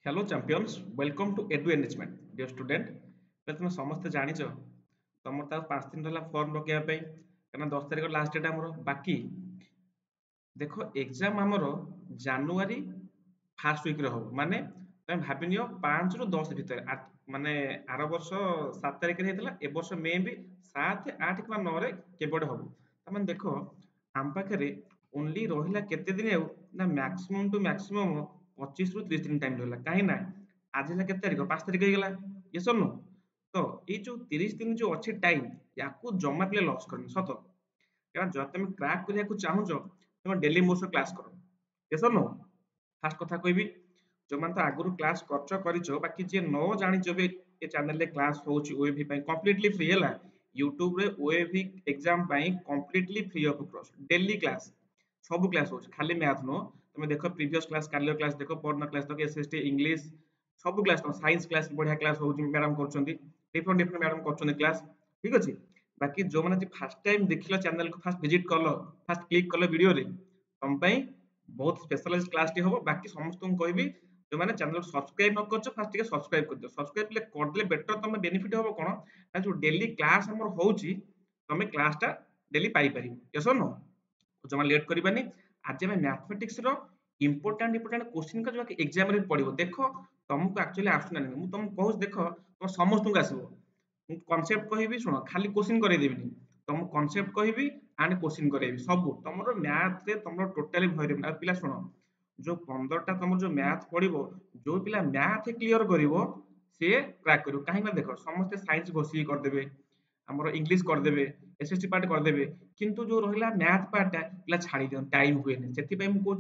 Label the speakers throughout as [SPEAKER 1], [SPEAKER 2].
[SPEAKER 1] Hello champions welcome to Edu Enrichment dear student तुम समस्ते जान तुम तो 5 दिन रहा फॉर्म पकड़ा क्या 10 तारीख लास्ट डेट आमर बाकी देख एग्जाम आमर जानुआरी फास्ट वीक हम माने तुम भाव नि 5 ରୁ 10 भितर माने आर वर्ष 7 तारीख होता ए वर्ष मे भी 7, 8 कि 9 केवट हम तमें देख आम पाखे ओनली रहा केते दिन ना मैक्सिमम टू मैक्सिमम 25 ରୁ 30 दिन टाइम रहा कहीं ना आज है केते तारीख 5 तारीख होगा ये सर नो तो ये जो 30 दिन जो अच्छे टाइम या जमा पे लस कर सत कारण जब तुम क्रैक करने चाहूच तुम डेली मो क्लास कर ये सर नो फास्ट कथा कहबी जो मैंने तो आगुरी क्लास कर बाकी जी न जानी भी ये चैनल क्लास होची ओएवी कंप्लीटली फ्री है यूट्यूब रे OAV exam completely free of cost daily class सब क्लास होची खाली मैथ नो तुम देखो प्रीवियस क्लास कालियर क्लास देखो परन क्लास देखो एसएसटी इंग्लिश सब क्लास तुम साइंस क्लास बढ़िया क्लास होची मैडम करछंती डिफरेंट डिफरेंट मैडम करछंती क्लास ठीक अछि बाकी जो मैंने फर्स्ट टाइम देखिलो चैनल को फर्स्ट विजिट करलो फर्स्ट क्लिक करलो वीडियो रे तुम बहुत स्पेशलाइज क्लास टी हम बाकी समस्त कहबी जो मैंने चैनल सब्सक्राइब न कर फास्ट टिके सब्सक्राइब कर दियो सब्सक्राइब करदे बेटर तुम बेनिफिट हम कौन ना जो डेली क्लास हमर होची तुम क्लासटा डेली पाई पारिबो यस और नो जमा लेट करबानी आज आम मैथमेटिक्स रो इंपोर्टेंट इंपोर्टेंट क्वेश्चन का जो एग्जाम रे पड़िबो देखो तुमको एक्चुअली आसुना नहीं मु तुमको कहूँ देख तुम समस्त को आसो कनसेप्ट कहबी शुण खाली क्वेश्चन करदेविनी तुम कनसेप्ट कहबी एंड क्वेश्चन करेबी सब तुम मैथ रे तुम टोटाली भय पिला शुण जो 15टा तुम जो मैथ पड़ो जो पिला मैथ क्लीयर करिवो से क्रैक करिवो कहीं देख समस्ते साइंस घोषी करदेवे आमर इंग्लिश करदेवे एसएसटी पार्ट करदेवे किंतु जो रहा मैथ पार्टा पिला छाड़ी दियो टाइम हुए से कहूँ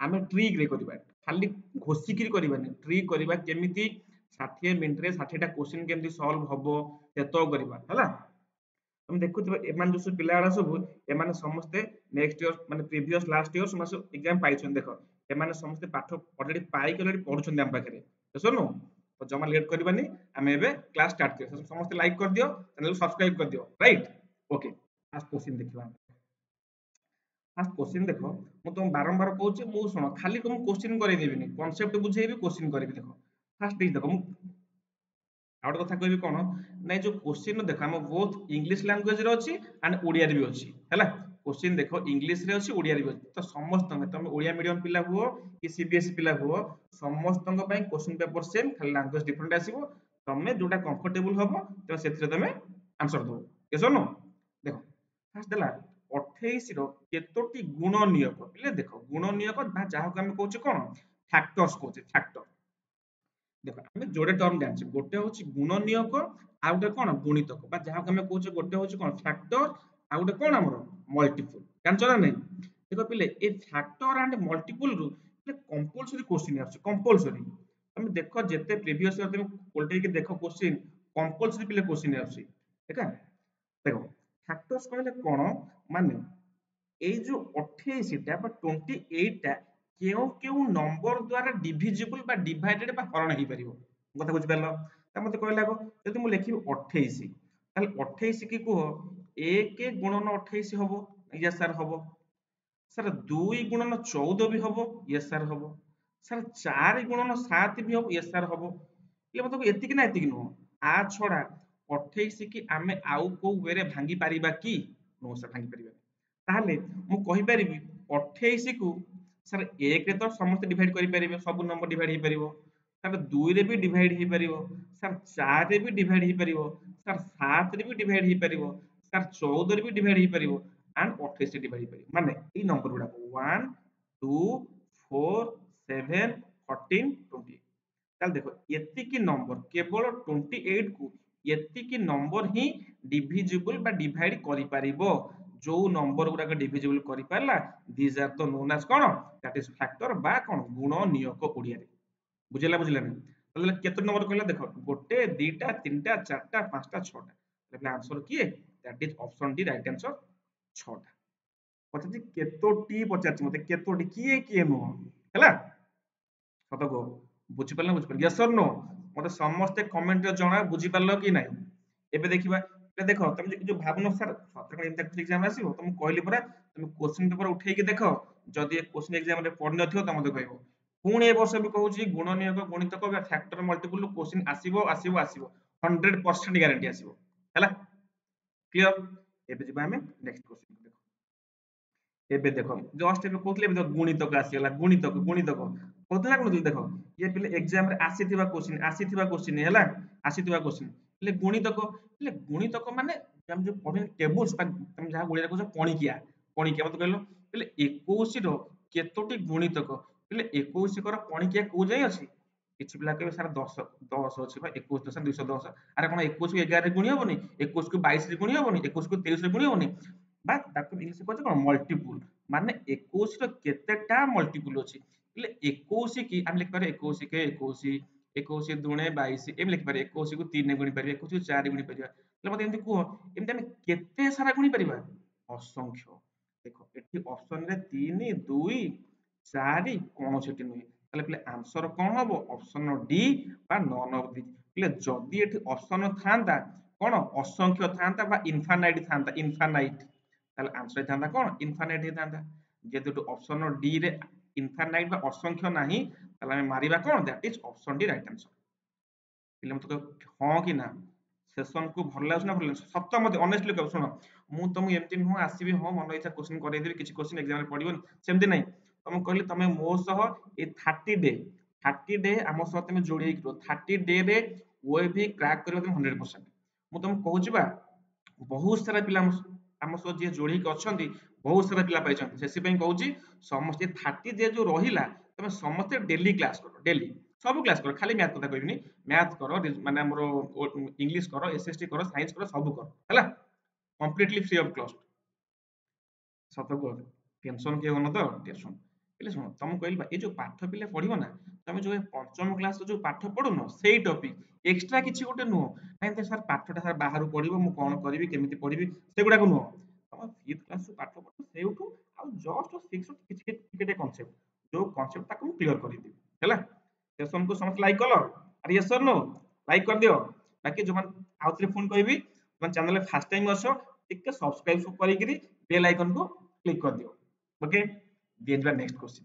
[SPEAKER 1] आम ट्रिक रे करबा खाली घोषिकी करबानी ट्रिक करबा केमिति 60 मिनिट रे 60टा क्वेश्चन केमिति सॉल्व हबो सेतो करबा हला तुम देखुथिबो एमान जो सब पिला सब एमाने समस्ते नेक्स्ट ईयर माने प्रीवियस लास्ट ईयर समस्त एग्जाम पाइछन देखो एमाने समस्ते पाठ ऑलरेडी पाई के ऑलरेडी पढुछन हम पाखरे तो सुनो तो जमा लेट करबानी हम एबे क्लास स्टार्ट कर समस्त लाइक कर दियो चैनल को सब्सक्राइब कर दियो राइट ओके फर्स्ट क्वेश्चन देखिबा फर्स्ट क्वेश्चन देखो मु तुम बारंबार कहूची मु सुनो खाली तुम क्वेश्चन करे देबिनी कांसेप्ट बुझेबी क्वेश्चन करबी देखो फर्स्ट देखो मु आ गोटे कथा कहबी कौन ना जो क्वेश्चन देख आम बोथ इंग्लिश लैंग्वेज रे अच्छी एंड ओडिया भी अच्छी है क्वेश्चन देख इंग्लिश रे अच्छी ओडिया भी अच्छी तो समस्त तुम ओडिया मीडियम पिला हुआ कि सीबीएसई पिला हुआ समस्त क्वेश्चन पेपर सेम खाली लैंग्वेज डिफरेंट आसीबो तमे जोटा कंफर्टेबल हबो तो सेथरे तमे आंसर दो यस नो देखो फास्ट देला 28 रो केतोटी गुण नियक पिले देखो गुण नियक जहाँ को हम कहूचे कौन फैक्टर्स कहूचे फैक्टर देखो आम जोड़े टर्म जानी गोटे हूँ गुण नियक आउ गोटे कौन गुणितक जहाँ आम कहे गोटे हूँ कौन फैक्टर आउ गोटे कौन आम मल्टीपुल जान ना नहीं देख पे ये फैक्टर एंड मल्टीपुल रु कंपलसरी क्वेश्चन कंपलसरी तुम देख जिते प्रीवियस तुम उल्टे देख क्वेश्चन कंपलसरी पे क्वेश्चन ठीक है देखो फैक्टर्स कहले कौन माने এই जो 28টা বা 28টা কেউ কেউ নম্বর দ্বারা ডিভিজিবল বা ডিভাইডেড বা হরণ হই পারিব কথা বুঝি পারলো তা মতে কইলা গো যদি মু লিখিবি 28 তাহলে 28 কি কহ 1 গুণন 28 হবো ইয়েস স্যার হবো স্যার 2 গুণন 14 भी হবো ইয়েস স্যার হবো স্যার 4 গুণন 7 भी হবো ইয়েস স্যার হবো એટલે মতে এতিকি না এতিকি নুহ আ ছড়া 28 কি আমি আউ কো ওয়ে রে ভাঙ্গি পারিবা কি নো স্যার ভাঙ্গি পারিবা তাহলে ମୁଁ କହିପାରିବି 28 କୁ ସାର୍ 1 ରେ ତ ସମସ୍ତେ ଡିଭାଇଡ୍ କରିପାରିବେ ସବୁ ନମ୍ବର ଡିଭାଇଡ୍ ହେଇପାରିବ ସାର୍ 2 ରେ ବି ଡିଭାଇଡ୍ ହେଇପାରିବ ସାର୍ 4 ରେ ବି ଡିଭାଇଡ୍ ହେଇପାରିବ ସାର୍ 7 ରେ ବି ଡିଭାଇଡ୍ ହେଇପାରିବ ସାର୍ 14 ରେ ବି ଡିଭାଇଡ୍ ହେଇପାରିବ ଆଣ୍ଡ 28 ରେ ଡିଭାଇଡ୍ ହେଇପାରିବ ମାନେ ଏଇ ନମ୍ବର ଗୁଡାକ 1 2 4 7 14 20 ତାହେଲେ ଦେଖ ଏତିକି ନମ୍ବର କେବଳ 28 କୁ ଏତିକି ନମ୍ବର ହିଁ ଡିଭିଜିବଲ ବା ଡିଭାଇଡ୍ କରିପାରିବ जो नंबर गुड़ाक डिविजिबल कर पारा these are the known as कौन दैट इज फैक्टर बा कौन गुण नियक ओडिया बुझेला बुझला नहीं केते नंबर कहला देखो गोटे दीटा तीनटा चारटा पांचटा छटा आंसर किए that is option D right answer छटा पचार केतोटी पचार मते केतोटी किए किए नुह है सत कह बुझिपार बुझिपार यस और नो मते समस्ते कमेंट रे जणा बुझिपार कि नहीं एबे देखिबा देख तुम जो भावना सर सतर्क इम्पैक्ट एग्जाम आसीबो तुम कहली परा तुम क्वेश्चन पेपर उठेई के देख जदि क्वेश्चन एग्जाम रे पढ़ नथियो त मते कहबो पुणी ए वर्ष भी कहूँ गुणनीयक गुणितक फैक्टर मल्टीपल क्वेश्चन आसीबो आसीबो आसीबो 100% ग्यारंटी आसीबो हैला क्लियर एबे जिबा हमें नेक्स्ट क्वेश्चन ଏବେ ଦେଖ ଜଷ୍ଟ ଏବେ କହୁଥିଲେ ଏବେ ଦେଖ ଗୁଣିତକ ଆସିଗଲା ଗୁଣିତକ କହୁଥିଲା କଣ ଦେଖ ଇଏ ପିଲେ ଏକ୍ସାମ ରେ ଆସିଥିବା କୋଶ୍ଚିନ୍ ହେଲା ଆସିଥିବା କୋଶ୍ଚିନ୍ ହେଲେ ଗୁଣିତକ ମାନେ ଆମେ ଯୋଉ ପଢିଲେ ଟେବୁଲ୍ସ ତମେ ଯାହା ଓଡ଼ିଆରେ କହୁଛ ପଣିକିଆ ମତେ କହିଲ ହେଲେ 21 ର କେତୋଟି ଗୁଣିତକ ହେଲେ 21 କର ପଣିକିଆ କୋଉ ଯାଏ ଅଛି କିଛି ପିଲା କହିବେ ସାର୍ 10 ଅଛି ବା 21 ଦଶା 210 ଆରେ କଣ 21 କୁ 11 ରେ ଗୁଣି ହବନି 21 କୁ 22 ରେ ଗୁଣି ହବନି 21 କୁ 23 ରେ ଗୁଣି ହବନି বা ତାକୁ ଇଂଲିଶ କହୁଛି କଣ ମଲ୍ଟିପୁଲ ମାନେ 21 ର କେତେଟା ମଲ୍ଟିପୁଲ ଅଛି ହେଲେ 21 କି ଆମେ ଲେଖିପାରିବା 21 କେ 21 21 ଦୁणे 22 ଏମିତି ଲେଖିପାରିବା 21 କୁ 3 ରେ ଗୁଣି ପାରିବା 21 କୁ 4 ରେ ଗୁଣି ପାରିବା ହେଲେ ମତେ ଏମିତି କୁହ ଏମିତି ଆମେ କେତେ ସାରା ଗୁଣି ପାରିବା ଅସଂଖ୍ୟ ଦେଖ ଏଠି ଅପସନ ରେ 3 2 4 କୌଣସିଟି ନୁହେଁ ତାହେଲେ ପିଲେ ଆନ୍ସର କଣ ହବ ଅପସନ ଡି ବା ନନ୍ ଅଫ ଦି ପିଲେ ଯଦି ଏଠି ଅପସନ ଥାନ୍ତା କଣ ଅସଂଖ୍ୟ ଥାନ୍ତା ବା ଇନଫାନାଇଟ ଥାନ୍ତା ଇନଫାନାଇଟ ତାହେଲେ ଆନ୍ସର ହେଇଥାନ୍ତା କଣ ଇନଫାନାଇଟ ହେଇଥାନ୍ତା ଯେହେତୁ ଅପସନ ଡି ରେ ଇନଫାନାଇଟ ବା ଅସଂଖ୍ୟ ନାହିଁ ତାହେଲେ ଆମେ ମାରିବା କଣ that is option D right answer ପିଲେ ମତେ ହଁ କି ନା ସେସନ କୁ ଭଲ ଲାଗୁଛି ନା ଭଲ ଲାଗୁଛି ସତ ମତେ ଅନେଷ୍ଟଲି କହ ଶୁଣ ମୁଁ ତମକୁ ଏମିତି ନୁହଁ ଆସିବି ହଁ ମନ ଇଚ୍ଛା କ୍ୱେଶ୍ଚିନ୍ କରେଇଦେବି କିଛି କ୍ୱେଶ୍ଚିନ୍ ଏକ୍ସାମ ରେ ପଡିବନି ସେମିତି ନାହିଁ ତମକୁ କହିଲି ତମେ ମୋ ସହ ଏ 30 ଡେ ଆମ ସହ ତମେ ଯୋଡି ହେଇକି ରୁହ 30 ଡେ ରେ ଓଏଭି କ୍ରାକ୍ କରିବ ତମେ 100% ମୁଁ ତମକୁ କହୁଛି ବା ବହୁତ ସାରା ପିଲା ଆମ ସହ ଯିଏ ଯୋଡିକି ଅଛନ୍ତି ବହୁତ ସାରା ପିଲା ପାଇଛନ୍ତି ସେଥିପାଇଁ କହୁଛି ସମସ୍ତେ 30 ଡେ ଯୋଉ ରହିଲା ତମେ ସମସ୍ତେ ଡେଲି କ୍ଲାସ କର ଡେଲି ସବୁ କ୍ଲାସ କର ଖାଲି ମ୍ୟାଥ କଥା କହିବିନି ମ୍ୟାଥ କର ମାନେ ଆମର ଇଂଲିଶ କର ଏସଏସଟି କର ସାଇନ୍ସ କର ସବୁ କର ହେଲା କମ୍ପ୍ଲିଟଲି ଫ୍ରି ଅଫ କଷ୍ଟ ସତ କୁହ ଟେନସନ କିଏ ହଉନ ତ ଟେନସନ ପିଲେ ଶୁଣ ତମକୁ କହିଲି ବା ଏଇ ଯୋଉ ପାଠ ପିଲେ ପଢିବ ନା ତମେ ଯୋଉ ପଞ୍ଚମ କ୍ଲାସ ଯୋଉ ପାଠ ପଢୁନ ସେଇ ଟପିକ ଏକ୍ସଟ୍ରା କିଛି ଗୋଟେ ନୁହଁ ନାଇଁ ସାର୍ ପାଠଟା ସାର୍ ବାହାରୁ ପଢିବ ମୁଁ କଣ କରିବି କେମିତି ପଢିବି ସେଗୁଡାକ ନୁହଁ ତମ ଫିଫ୍ଥ କ୍ଲାସ ପାଠ ପଢ ସେଇଠୁ ଆଉ ଜଷ୍ଟ ସିକ୍ସ କିଛି ଟିକେ କନସେପ୍ଟ ଯୋଉ କନସେପ୍ଟ ତାକୁ ମୁଁ କ୍ଲିୟର କରିଦେବି ହେଲା ସେସନକୁ ସମସ୍ତେ ଲାଇକ୍ କଲ ଆରେ ୟେସ୍ ଅର୍ नो ଲାଇକ୍ କରିଦିଅ ବାକି ଯୋଉମାନେ ଆଉଥରେ ଫୋନ କହିବି ତମ ଚ୍ୟାନେଲ ଫାଷ୍ଟ ଟାଇମ ଅଛ ଟିକେ ସବସ୍କ୍ରାଇବ କରିକିରି ବେଲ ଆଇକନ को क्लिक कर दियो ओके देन ଯିବା ନେକ୍ସଟ क्वेश्चन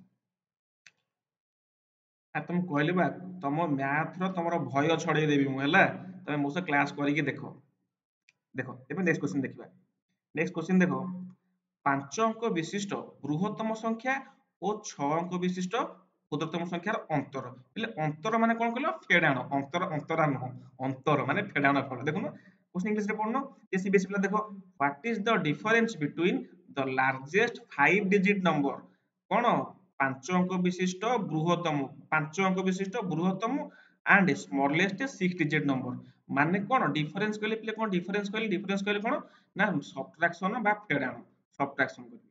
[SPEAKER 1] आ तुम कहले बा तम मैथ रो तमरो भय छड़े देबी मु हैला तमे मो से क्लास करिके देखो देखो एबे नेक्स्ट क्वेश्चन देखिबा नेक्स्ट क्वेश्चन देखो 5 अंक विशिष्ट बृहत्तम संख्या और 6 अंक विशिष्ट ক্ষুদ্রতম সংখ্যার অন্তর એટલે অন্তর মানে কোন কইলো ফেড়াণ অন্তর অন্তরা নহ অন্তর মানে ফেড়াণ ফল দেখুন কোশ্চেন ইংলিশ রে পড়নো এসি বেসি পিলা দেখো what is the difference between the largest 5 digit নম্বর কোন 5 অঙ্ক বিশিষ্ট বৃহত্তম 5 অঙ্ক বিশিষ্ট বৃহত্তম and smallest 6 digit number মানে কোন ডিফরেন্স কইলে পিলে কোন ডিফরেন্স কইলে কোন না সবট্রাকশন বা ফেড়াণ সবট্রাকশন করি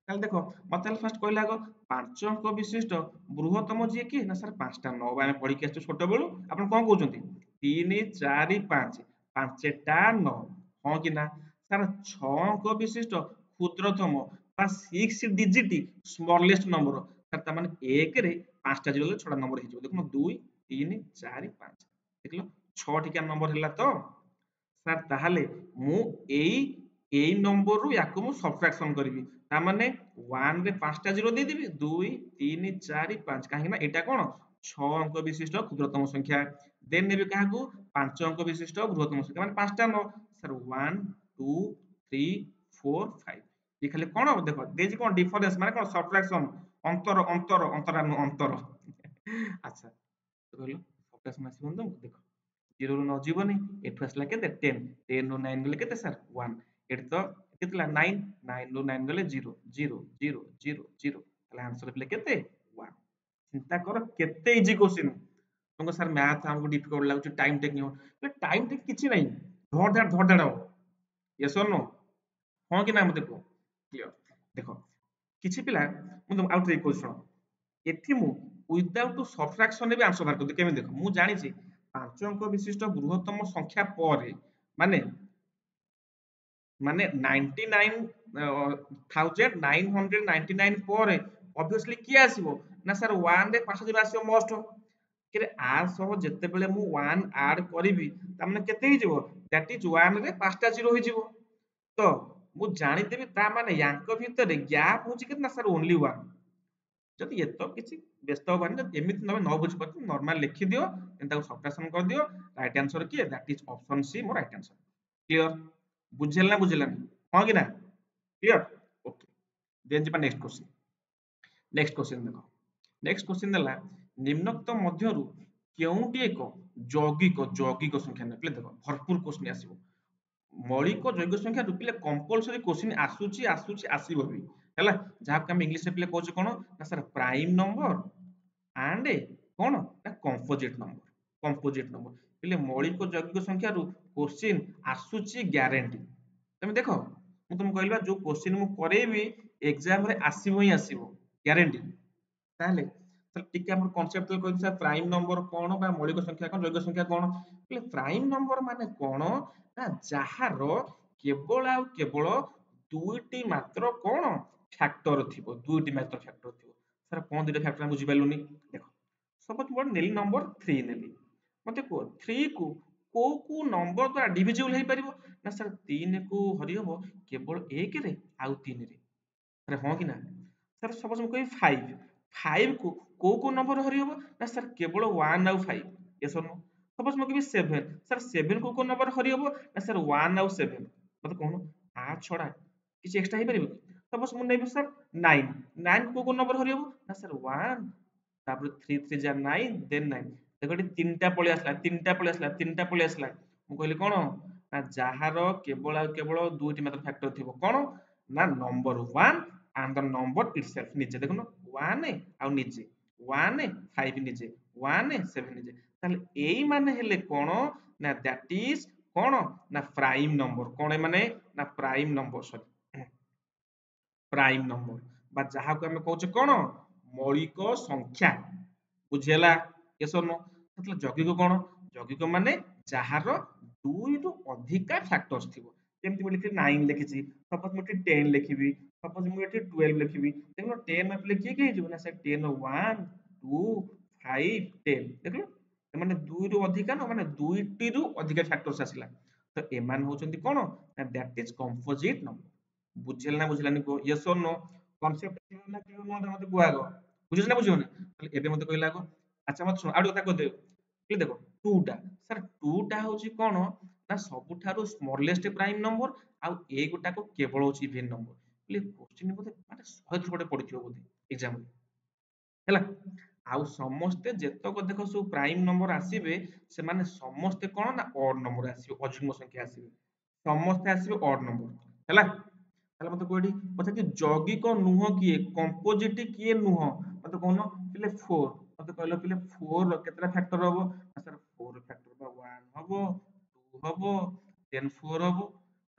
[SPEAKER 1] তাহলে দেখো মতে ফার্স্ট কইলা আগ 5 অঙ্ক বিশিষ্ট বৃহত্তম যিয়ে কি না স্যার 5টা 9 আমি পড়িকি আসছো ছোট বেলু আপন কোন কହୁଛନ୍ତି 3 4 5 5টা 9 ହଁ କି ନା স্যার 6 অঙ্ক বিশিষ্ট ক্ষুদ্রতম বা 6 ডিজিট স্মলেস্ট নম্বর স্যার তার মানে 1 রে 5টা জিরো 6টা নম্বর ହେଇଯିବ দেখুন 2 3 4 5 ଦେଖିଲ 6 ଟିକା নম্বর ହେଲା ତ স্যার তাহলে ମୁଁ ଏଇ ନମ୍ବରରୁ ୟାକୁ ମୁଁ ସବଟ୍ରାକ୍ସନ କରିବି ତା ମାନେ 1 ରେ 5ଟା ଜିରୋ ଦେଇଦେବି 2 3 4 5 କାହିଁକି ନା ଏଟା କଣ 6 ଅଙ୍କ ବିଶିଷ୍ଟ କ୍ଷୁଦ୍ରତମ ସଂଖ୍ୟା ଦେନ୍ ନେବି କାହାକୁ 5 ଅଙ୍କ ବିଶିଷ୍ଟ ବୃହତ୍ତମ ସଂଖ୍ୟା ମାନେ 5ଟା ନ স্যার 1 2 3 4 5 ये ଖାଲି କଣ ଦେଖ ଦେଇଛି କଣ ডিফরেন্স ମାନେ କଣ ସବଟ୍ରାକ୍ସନ ଅନ୍ତର ଅନ୍ତର ଅନ୍ତରା ଅନ୍ତର ଆଚ୍ଛା ତ କହିଲ ସବଟ୍ରାକ୍ସନ ଆସିବନି ତ ଦେଖ 0 ରୁ ନ ଯିବନି ଏଠୁ ଆସିଲା କେତେ 10 10 ରୁ 9 ଗଲେ କେତେ ସାର୍ 1 ଏଠି ତ କେତେଲା 9 9 ରୁ 9 ଗଲେ 0 0 0 0 0 ତାহଲେ आंसर ପିଲେ କେତେ 1 ଚିନ୍ତା କର କେତେ ଇଜି क्वेश्चन तुमको सर मैथ हमको डिफिकल्ट लाଗୁଛି टाइम टेकिंग टाइम टेक କିଛି ନାହିଁ ଧଡ ଧାଡ ହବ यस और नो ହଁ କି ନା ମତେ କୁହ କ୍ଲିୟର ଦେଖ କିଛି ପିଲା ମୁଁ ତମ ଆଉଟ୍ ରେ କହୁଛି ଶୁଣ ଏଠି ମୁଁ ୱିଦାଉଟ୍ ସବଟ୍ରାକ୍ସନ ବି ଆନ୍ସର ବାହାର କରିଦେବି କେମିତି ଦେଖ ମୁଁ ଜାଣିଛି 5 ଅଙ୍କ ବିଶିଷ୍ଟ ବୃହତ୍ତମ ସଂଖ୍ୟା ପରେ ମାନେ ମାନେ 99,999 ପରେ obviously କିଏ ଆସିବ ନା ସାର୍ 1 ରେ 5 ଯିବା ଆସିବ ମଷ୍ଟ କି ଆ ସହ ଯେତେବେଳେ ମୁଁ 1 ଆଡ କରିବି ତା ମାନେ କେତେ ହେଇଯିବ ଦ୍ୟାଟ ଇଜ 1 ରେ 5ଟା ଜିରୋ ହେଇଯିବ ତ ମୁଁ ଜାଣିଦେବି ତା ମାନେ ୟାଙ୍କ ଭିତରେ ଗ୍ୟାପ ହଉଛି କେତେ ନା ସାର୍ ଓନ୍ଲି 1 जदि एत किसी व्यस्त होबानी जब एमिति तमे न बुझी पारछ नॉर्मल लिखि दियो एंता सबट्रैक्शन कर दियो राइट आंसर किए दैट इज ऑप्शन सी मोर राइट आंसर क्लियर बुझेल ना बुझेलानी हां कि ना क्लियर ओके देन जिबा नेक्स्ट क्वेश्चन देखो नेक्स्ट क्वेश्चन देला निम्नोक्त मध्यरु केउटी एक यौगिक संख्या ने पिले देखो भरपूर क्वेश्चन आसीबो मौलिक जैविक संख्या पिले कंपलसरी क्वेश्चन आसुची आसुची आसीबो भी हैला जहा हम इंग्लिश रे पिले कहउछ कोन ना सर प्राइम नंबर एंड कोन ना कंपोजिट नंबर पिले मौलिक जैविक संख्या रु क्वेश्चन आसुची ग्यारंटी तमे देखो मु तुम कहलबा जो क्वेश्चन मु करेबी एग्जाम रे आसीबो ही आसीबो ग्यारंटी ताहले सर टिके हमर कांसेप्ट कहि सर प्राइम नंबर कोन बा मौलिक संख्या कोन जैविक संख्या कोन बोले प्राइम नंबर माने कोन ना जहार केवल आ केवल दुईटी मात्र कोन फैक्टर थिबो दुईटी मात्र फैक्टर थिबो सर कोन दुईटा फैक्टर हम बुझी पालुनी देखो सपोज मोर नेली नंबर 3 नेली मते को 3 को नंबर द्वारा डिविजिबल हे परिबो ना सर 3 को हरि हबो केवल 1 रे आउ 3 रे अरे हां कि ना सर सपोज हम कहि 5 5 को नंबर हरि हबो ना सर केवल 1 आउ 5 यस और नो सपोज हम कहि 7 सर 7 को नंबर हरि हबो ना सर 1 आउ 7 मते कोन आ छोड़ा किछ एक्स्ट्रा हे परिबो सपोज हम नेबो सर 9 9 को नंबर हरि हबो ना सर 1 तापर 3 3 जा 9 देन 9 देखो एटी तीनटा पळे आसला मु कहली कोन ना जहार केवल आ केवल दुईटी मात्र फैक्टर थिबो कोन ना number 1 and the number itself निजे देखो 1 आ निजे 1 5 निजे 1 7 निजे ताले एई माने हेले कोन ना दैट इज कोन ना प्राइम नंबर कोन माने ना prime number sorry prime number बा जहा को हमें कहउछ कोन मौलिक संख्या बुझेला यस और नो मतलब यौगिक कोन यौगिक माने जहार दुई रु अधिका फैक्टर्स थिबो जेमति मु लिखि 9 लिखिछि सपोज मु 10 लिखिबी सपोज मु 12 लिखिबी देखलो 10 में किए किए हिजो ना से 10 1 2 5 10 देखलो माने दुई रु अधिका न माने दुईटी रु अधिका फैक्टर्स आसिला तो एमान होचंती कोन ना दैट इज कंपोजिट नंबर बुझेल ना बुझलानी को यस और नो कांसेप्ट क्लियर ना क्लियर नो मते कुआ गो बुझिस ना बुझियोनी ताले एबे मते कहला गो अच्छा मत सुन आडो कथा कह दे ये देखो 2 टा सर 2 टा होची कोन ना सबुठारो स्मॉलेस्ट प्राइम नंबर आ ए गोटा को केवल होची इवन नंबर ले क्वेश्चन बोधे माने सहज पडे पडिथियो बोधे एग्जाम रे हैला आउ समस्ते जेतक देखो सब प्राइम नंबर आसीबे से माने समस्ते कोन ना ऑड नंबर आसीबे अजुग्म संख्या आसीबे समस्ते आसीबे ऑड नंबर हैला ताले मते कोडी पछा कि यौगिक नुह किए कंपोजिट किए नुह मते कहनो पिले 4 मते कहलो पिले 4 केतरा फैक्टर हबो सर 4 फैक्टर बा 1 हबो 2 हबो देन 4 हबो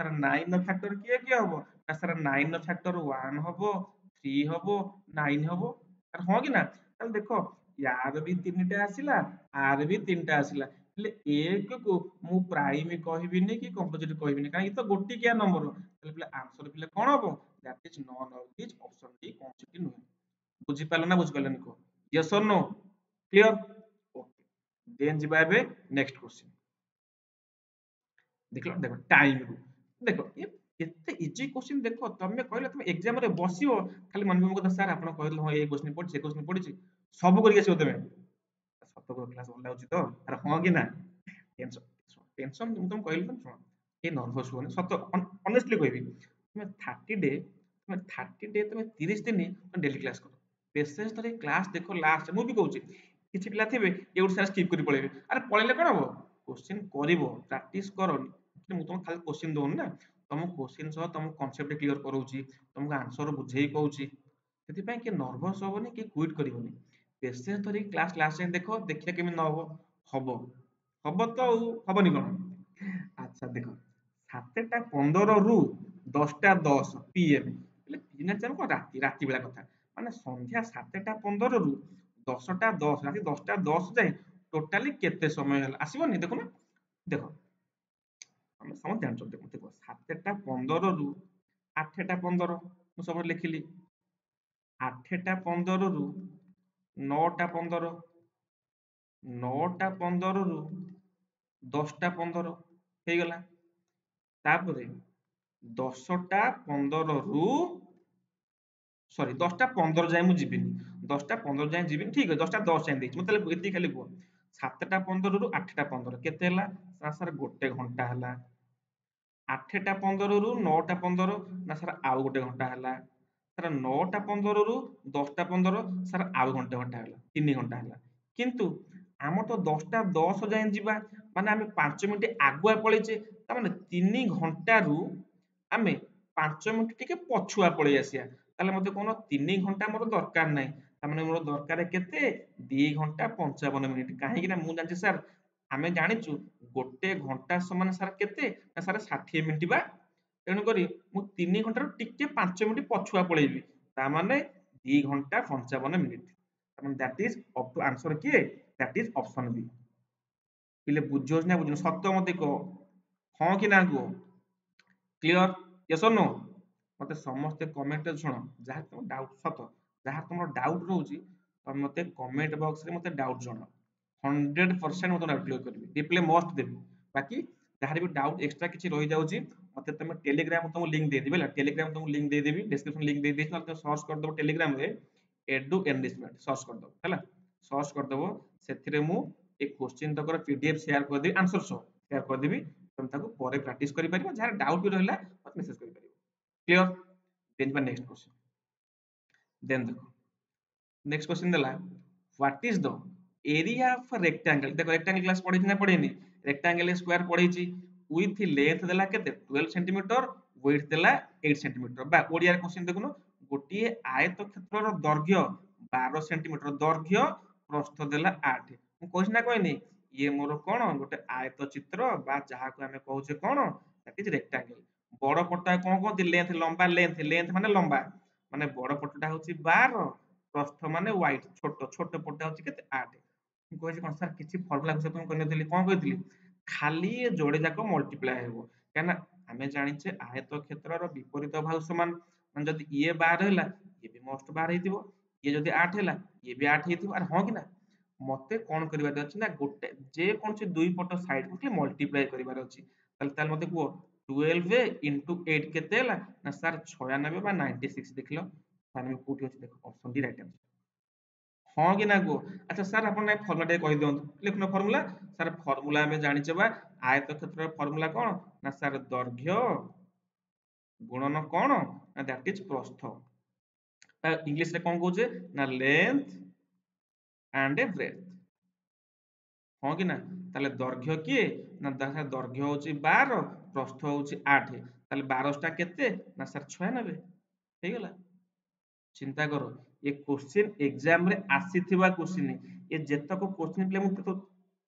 [SPEAKER 1] सर 9 नो फैक्टर किए किए हबो ना सर 9 नो फैक्टर 1 हबो 3 हबो 9 हबो सर हो कि ना ताले देखो यार भी तीनटा आसिला आर भी तीनटा आसिला हेले एक को मु प्राइम कहबिनी कि कंपोजिट कहबिनी काहे तो गोटी किया नंबर ताले पिले आंसर पिले कोन हबो that is none of this option D composite नुहे बुझी पालो ना बुझी पालोनी को यस और नो क्लियर ओके देन जिबा एबे नेक्स्ट क्वेश्चन देखलो देखो टाइम रू देखो ये केते इजी क्वेश्चन देखो तमे कहले तुम एग्जाम रे बसियो खाली मन में सर आपण कहले हां ए क्वेश्चन पढि से क्वेश्चन पढिछि सब करि आसीओ तमे सत को क्लास ଭଲ लाଗୁଛି ତ अरे हां कि ना टेंशन टेंशन तुम कहले तुम ए नर्वस होने सत ऑनेस्टली कहबी तुम 30 डे तुम 30 दिन तुम डेली क्लास करो पेशेंस धरे क्लास देखो लास्ट मु भी कहूची किछि पिला थिबे ए उठ सारा स्किप करि पळेबे अरे पळेले कोन हबो क्वेश्चन करिवो प्रैक्टिस करो मु तुम खाली क्वेश्चन दोन ना तुम क्वेश्चन सह तुम कांसेप्ट क्लियर करौची तुमको आंसर बुझेई कहूची सेति पय के नर्वस होबनी के क्विट करिवनी पेशेंस धरि क्लास लास्ट टाइम देखो देखिए केमि न हबो हबो हबो तो हबनी कोन अच्छा देखो 7टा 15 रु 10टा 10 पीएम એટલે ପିନା ଚାର କଣ ରାତି ରାତି ବେଳା କଥା ମାନେ ସନ୍ଧ୍ୟା 7ଟା 15 ରୁ 10ଟା 10 ରାତି 10ଟା 10 ଯାଏ ଟୋଟାଲି କେତେ ସମୟ ହେଲା ଆସିବନି ଦେଖୁନ ଦେଖ ଆମେ ସମସ୍ତେ ଜାଣିଛୁ ଦେଖ ଦେଖ 7ଟା 15 ରୁ 8ଟା 15 ମୁଁ ସବୁ ଲେଖିଲି 8ଟା 15 ରୁ 9ଟା 15 9ଟା 15 ରୁ 10ଟା 15 ହେଇଗଲା ତାପରେ 10ଟା 15 ରୁ सॉरी 10टा 15 जाए मुझे जीविनी 10टा 15 जाए जीविनी ठीक है 10टा 10 जाए देखिए मतलब ये खाली कुह 7टा 15 रु 8टा 15 केते हला सर गोटे घंटा हला 8टा 15 रु 9टा 15 ना सर आउ गोटे घंटा हला सर 9टा 15 रु 10टा 15 सर आउ घंटे घंटा हला 3 घंटा हला किंतु आम तो 10टा 10 जाए जीवा माने आम 5 मिनिट आगुआ पळेचे ता माने 3 घंटा रु आमे 5 मिनिट टिके पछुआ पळेई आसिया ताले मते कोन 3 घंटा मोर दरकार नाही तामाने मोर दरकार केते 2 घंटा 55 मिनिट काहे कि ना मु जानछि सर आमे जानिचु गोटे घंटा समान सर केते ना सर 60 मिनिट बा तेणु करी मु 3 घंटा टिके 5 मिनिट पछुआ पळेइबी ता माने 2 घंटा 55 मिनिट तामाने that is up to answer किए दैट इज ऑप्शन बी पिले बुझोस ना बुझो सत्य मते को हां कि ना को क्लियर यस और नो मते समस्ते कमेंट शुण जहाँ तुम डाउट सत जहाँ तुम डाउट रोचे तुम मत कमेंट बॉक्स रे मते डाउट जण 100% मते डाउट क्लियर करी रिप्लाई मस्ट देबी बाकी जहाँ भी डाउट एक्स्ट्रा किसी रही जाऊँगी मते तुम टेलीग्राम तुम लिंक दे देबी टेलीग्राम तुम लिंक दे देबी डिस्क्रिप्शन लिंक दे देछि तुम सर्च कर दबो टेलीग्राम रे एडु एनरिचमेंट सर्च कर दबो हैला सर्च कर दबो सेथिरे मु एक क्वेश्चन तकर पीडीएफ शेयर कर देबी आंसर सो शेयर कर देबी तुम ताको परे प्रैक्टिस करि परिबो जहाँ डाउट भी रहला मते मेसेज करि परिबो क्लियर देन बा नेक्स्ट क्वेश्चन देन देखो नेक्स्ट क्वेश्चन देला what is the area of rectangle देखो रेक्टेंगल क्लास पढ़ी ना पढ़ेनी रेक्टेंगल स्क्वायर पढ़ी विथ लेंथ देला केते 12 सेंटीमीटर विड्थ देला 8 सेंटीमीटर बा ओडिया क्वेश्चन देखुनो गोटिए आयत क्षेत्रर दैर्घ्य 12 सेंटीमीटर दैर्घ्य प्रस्थ देला 8 मु कहिस ना कहनी ये मोर कोन गोटे आयत चित्र बा जहा को हमें कहूचे कोन दैट इज रेक्टेंगल बड़ पट्टा कोन कहती लेंथ लंबा लेंथ लेंथ माने लंबा माने बड़ पट्टा होची 12 प्रस्थ माने वाइड छोट छोट पट्टा होची केते 8 ମୁଁ କହିଛି କଣ ସାର୍ କିଛି ଫର୍ମୁଲା ବିଷୟ ମୁଁ କହିନଥିଲି କଣ କହିଥିଲି ଖାଲି ଏ ଯୋଡେ ଯାକ ମଲ୍ଟିପ୍ଲାଏ ହେବ କାହିଁକିନା ଆମେ ଜାଣିଛେ ଆୟତ କ୍ଷେତ୍ରର ବିପରୀତ ଭାଗ ସମାନ ମାନେ ଯଦି ଇଏ 12 ହେଲା ଇଏ ବି ମଷ୍ଟ 12 ହେଇଥିବ ଇଏ ଯଦି 8 ହେଲା ଇଏ ବି 8 ହେଇଥିବ ଆରେ ହଁ କି ନା ମତେ କଣ କରିବାର ଅଛି ନା ଗୋଟେ ଯେ କୌଣସି ଦୁଇ ପଟ ସାଇଡ କୁ ଖାଲି ମଲ୍ଟିପ୍ଲାଏ କରିବାର ଅଛି ତାହେଲେ ତାହେଲେ ମତେ କୁହ 12 into 8 କେତେ ହେଲା ନା ସାର୍ 96 ବା 96 ଦେଖିଲ ତାହେଲେ କୋଉଠି ଅଛି ଦେଖ ଅପସନ ଡି ରାଇଟ ଆନ୍ସର ହଁ କି ନା କୁହ ଆଚ୍ଛା ସାର୍ ଆପଣ ନାଇଁ ଫର୍ମୁଲା ଟିକେ କହିଦିଅନ୍ତୁ ଲେଖୁନ ଫର୍ମୁଲା ସାର୍ ଫର୍ମୁଲା ଆମେ ଜାଣିଛେ ବା ଆୟତ କ୍ଷେତ୍ରର ଫର୍ମୁଲା କଣ ନା ସାର୍ ଦୈର୍ଘ୍ୟ ଗୁଣନ କଣ ନା ଦ୍ୟାଟ ଇଜ ପ୍ରସ୍ଥ ଇଂଲିଶ ରେ କଣ କହୁଛେ ନା ଲେନ୍ଥ ଆଣ୍ଡ ବ୍ରେଡଥ ହଁ କି ନା ତାହେଲେ ଦୈର୍ଘ୍ୟ କିଏ ନା ଦୈର୍ଘ୍ୟ ହଉଛି 12 ପ୍ରସ୍ଥ ହଉଛି 8 ତାହେଲେ 12 ଟା କେତେ ନା ସାର୍ 96 ହେଇଗଲା ଚିନ୍ତା କର ଏ क्वेश्चन एग्जाम रे आसीथिबा क्वेश्चन ए जेतक क्वेश्चन प्ले मु तो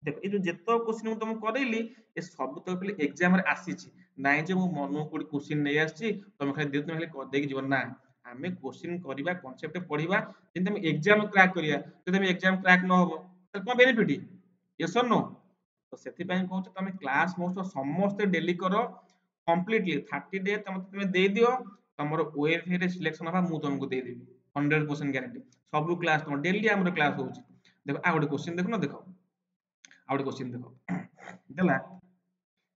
[SPEAKER 1] देखो ए जो जेतक क्वेश्चन मु तुम करैली ए सब तो प्ले एग्जाम रे आसीची नाइ जे मु मनो कोडी क्वेश्चन नै आसी तुम खाली दे तुम खाली कर देकी जीवन ना हमें क्वेश्चन करबा कांसेप्ट पढिबा जेन तुम एग्जाम क्रैक करिया যদি तुम एग्जाम क्रैक न हो त कोन बेनिफिट यस और नो तो सेति पय कहू तुम क्लास मोस्ट समस्त डेली करो कंप्लीटली 30 डे तुम दे दियो तमरो ओएफए रे सिलेक्शन हबा मु तुमको दे देबी 100% ग्यारंटी सब क्लास तुम डेली हमर क्लास होउची देखो आ गोटे क्वेश्चन देखो न देखो आ गोटे क्वेश्चन देखो देला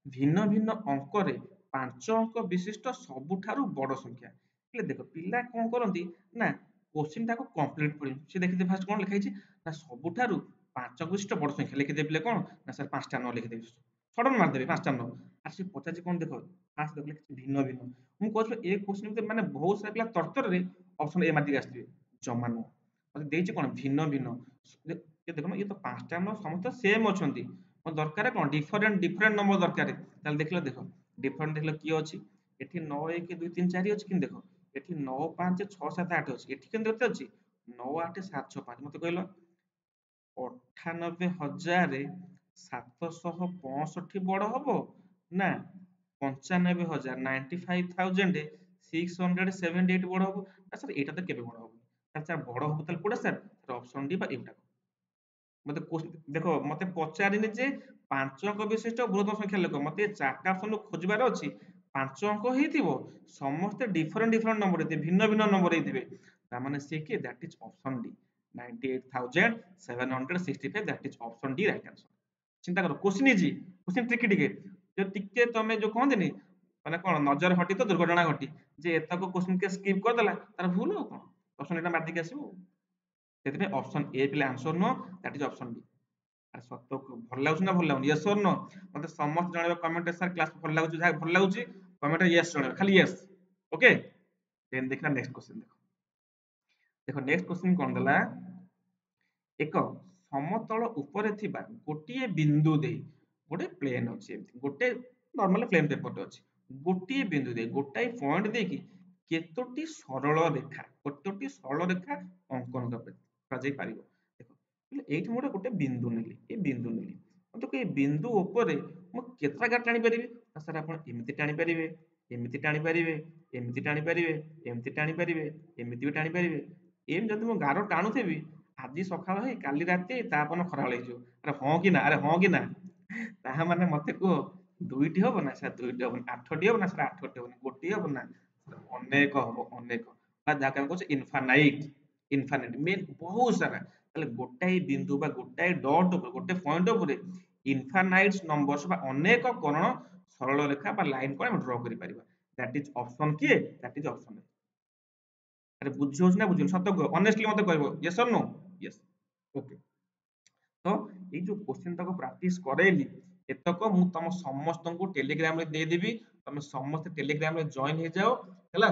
[SPEAKER 1] ଭିନ୍ନ ଭିନ୍ନ ଅଙ୍କରେ 5 ଅଙ୍କ ବିଶିଷ୍ଟ ସବୁଠାରୁ ବଡ଼ ସଂଖ୍ୟା ହେଲେ ଦେଖ ପିଲା କଣ କରନ୍ତି ନା କ୍ୱେଶ୍ଚିନ୍ ଟାକୁ କମ୍ପ୍ଲିଟ କରି ସେ ଦେଖିଦେ ଫାଷ୍ଟ କଣ ଲେଖା ହେଇଛି ନା ସବୁଠାରୁ 5 ଅଙ୍କ ବିଶିଷ୍ଟ ବଡ଼ ସଂଖ୍ୟା ଲେଖିଦେବେ ପିଲେ କଣ ନା ସାର୍ 5ଟା ନ ଲେଖିଦେବେ ସଡନ ମାରିଦେବେ 5ଟା ନ আর ସେ ପଚାରିଛି କଣ ଦେଖ ଫାଷ୍ଟ ଦେଖ ଲେଖିଛି ଭିନ୍ନ ଭିନ୍ନ ମୁଁ କହୁଛି ଏ କ୍ୱେଶ୍ଚିନ୍ ଭିତରେ ମାନେ ବହୁତ ସାରା ପିଲା ତରତରରେ ଅପସନ ଏ ମାରିକି ଆସିଥିବେ ଜମା ନୁହଁ ମତେ ଦେଇଛି କଣ ଭିନ୍ନ ଭିନ୍ନ ଦେଖୁନ ଇଏ ତ 5ଟା ନ ସମସ୍ତେ ସେମ୍ ଅଛନ୍ତି ଦରକାର କଣ डिफरेंट डिफरेंट नंबर दरकार ताले देखलो देखो डिफरेंट देखलो की अछि एठी 9 1 2 3 4 अछि किन देखो एठी 9 5 6 7 8 अछि एठी किन देखते अछि 9 8 7 6 5 मते कहलो 98,765 बड़ हबो ना 95,95,678 बड़ हबो ना सर एटा त केबे बड़ हबो सर बड़ हबो ताले कोडा सर ऑप्शन डी बा एटा मते देखो मते पचारिनी जे 5 अंक विशिष्ट बृहत संख्या लेख मते चारटा ऑप्शन खोजबार अछि 5 अंक हेतिबो समस्त डिफरेंट डिफरेंट नंबर हेतिबे भिन्न भिन्न नंबर हेतिबे ता माने से के that is option D 98,765 that is option D right answer चिंता करो क्वेश्चन इजी क्वेश्चन ट्रिकी टिके जो टिके तमे जो कहंदे नि माने कोन नजर हटी तो दुर्घटना घटी जे एतक क्वेश्चन के स्किप कर देला तार भूल हो कोन ऑप्शन एटा मार देके आसीबो सेति में ऑप्शन ए पिले answer no that is option B अरे सत्य भल लागुछ ना भल लागुनी यस और नो मते समस्त जणेबा कमेंट सर क्लास भल लागुछ जा भल लागुछ कमेंट यस जणेबा खाली यस ओके देन देखना नेक्स्ट क्वेश्चन देखो देखो नेक्स्ट क्वेश्चन कोन दला एक समतल ऊपर थिबा गोटिए बिंदु दे गोटे प्लेन अछि गोटे नॉर्मल प्लेन पेपर अछि गोटिए बिंदु दे गोटाई पॉइंट दे कि केतोटी सरल रेखा केतोटी सरल रेखा अंकन करा जाई पारिबो देखो एठी मोटे गोटे बिंदु नेली ए बिंदु नेली तो ए बिंदु ऊपर मु केतरा गाट टाणी परिबे सर आपण एमिति टाणी परिबे एमिति टाणी परिबे एमिति टाणी परिबे एमिति टाणी परिबे एमिति भी टाणी परिबे एम जदि मु गारो टाणुथेबी आज सकाळ है काली राती तापन खराळ हेजो अरे हां कि ना ताहा माने मते को दुईटी हबो ना सर दुईटी हबो आठटी हबो ना सर आठटी हबो गोटी हबो ना अनेक हबो अनेक बा जाका कहू इनफानाइट इनफानाइट मीन बहुत सारा ताले गोटाई बिंदु बा गोटाई डॉट ऊपर गोटे पॉइंट ऊपर इनफानाइट नंबर्स बा अनेक कर्ण सरल रेखा बा लाइन को हम ड्रा करि परिबा दैट इज ऑप्शन किए दैट इज ऑप्शन अरे बुझियोस ना बुझियो सत कह ऑनेस्टली मते कहबो यस और नो यस ओके तो ये जो क्वेश्चन तक प्रैक्टिस करेली एतक मु तुम समस्त को टेलीग्राम रे दे देबी तुम समस्त टेलीग्राम रे जॉइन हो जाओ हैला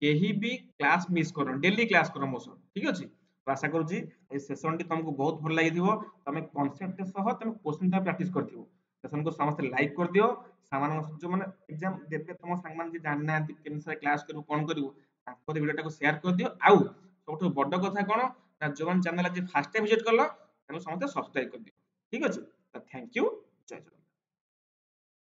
[SPEAKER 1] केही भी क्लास मिस करो डेली क्लास करो मो ठीक अछि तो आशा करू जी ए सेशन टी तुमको बहुत भल लागिथिबो तुम कांसेप्ट सह तुम क्वेश्चन ता प्रैक्टिस करथिबो सेशन को समस्त लाइक कर दियो सामान जो माने एग्जाम देबे तुम संग मान जे जान ना केन से क्लास करू कोन करू ताको वीडियो टाको शेयर कर दियो आउ सबठो बड़ कथा कोन ना जो मान चैनल आज फर्स्ट टाइम विजिट करलो तेणु समस्त सब्सक्राइब कर दियो ठीक अछि थैंक यू जय जगन्नाथ।